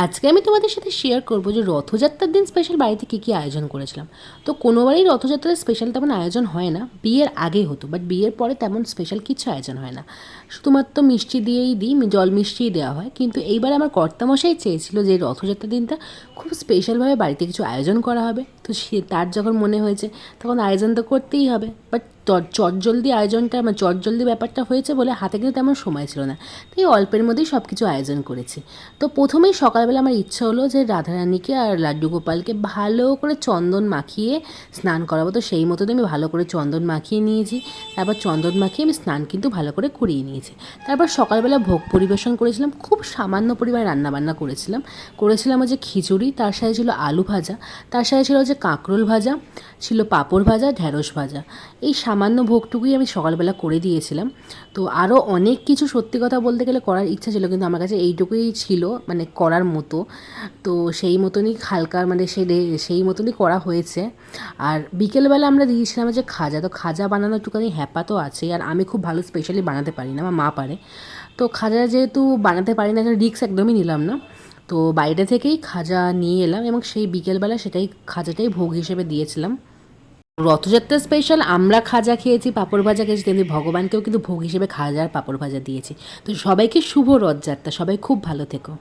আজকে আমি তোমাদের সাথে শেয়ার করবো যে রথযাত্রার দিন স্পেশাল বাড়িতে কী কী আয়োজন করেছিলাম। তো কোনোবারই রথযাত্রার স্পেশাল তেমন আয়োজন হয় না, বিয়ের আগে হতো, বাট বিয়ের পরে তেমন স্পেশাল কিছু আয়োজন হয় না, শুধুমাত্র মিষ্টি দিয়েই দিই, জল মিষ্টিই দেওয়া হয়। কিন্তু এইবার আমার কর্তামশাই চেয়েছিল যে রথযাত্রার দিনটা খুব স্পেশালভাবে বাড়িতে কিছু আয়োজন করা হবে। তো সে তার যখন মনে হয়েছে তখন আয়োজন তো করতেই হবে, বাট চটজলদি আয়োজনটা মানে চটজলদি ব্যাপারটা হয়েছে বলে হাতে কিন্তু তেমন সময় ছিল না, তাই অল্পের মধ্যেই সব কিছু আয়োজন করেছি। তো প্রথমেই সকালবেলা আমার ইচ্ছা হলো যে রাধারানীকে আর লাড্ডু গোপালকে ভালো করে চন্দন মাখিয়ে স্নান করাবো। তো সেই মতো আমি ভালো করে চন্দন মাখিয়ে নিয়েছি। তারপর চন্দন মাখিয়ে আমি স্নান কিন্তু ভালো করে করিয়ে নিয়েছি। তারপর সকালবেলা ভোগ পরিবেশন করেছিলাম, খুব সামান্য পরিমাণে রান্নাবান্না করেছিলাম হচ্ছে খিচুড়ি, তার সাথে ছিল আলু ভাজা, তার সাথে ছিল হচ্ছে কাঁকরোল ভাজা, ছিল পাঁপড় ভাজা, ঢ্যাঁড়স ভাজা। এই সামান্য ভোগটুকুই আমি সকালবেলা করে দিয়েছিলাম। তো আরও অনেক কিছু সত্যি কথা বলতে গেলে করার ইচ্ছা ছিল, কিন্তু আমার কাছে এইটুকুই ছিল মানে করার মতো। তো সেই মতনই হালকা মানে সেই মতনই করা হয়েছে। আর বিকেলবেলা আমরা দিয়েছিলাম যে খাজা, তো খাজা বানানো একটুখানি হ্যাপা তো আছেই, আর আমি খুব ভালো স্পেশালি বানাতে পারি না, আমার মা পারে। তো খাজা যেহেতু বানাতে পারি না, রিস্ক একদমই নিলাম না। তো বাইরে থেকেই খাজা নিয়ে এলাম এবং সেই বিকেলবেলা খাজাটাই ভোগ হিসেবে দিয়েছিলাম। রথযাত্রা স্পেশাল আমরা খাজা খেয়েছি, পাঁপড় ভাজা খেয়েছি, তেমনি ভগবানকেও কিন্তু ভোগ হিসেবে খাজা আর পাঁপড় ভাজা দিয়েছি। তো সবাইকে শুভ রথযাত্রা, সবাই খুব ভালো থেকো।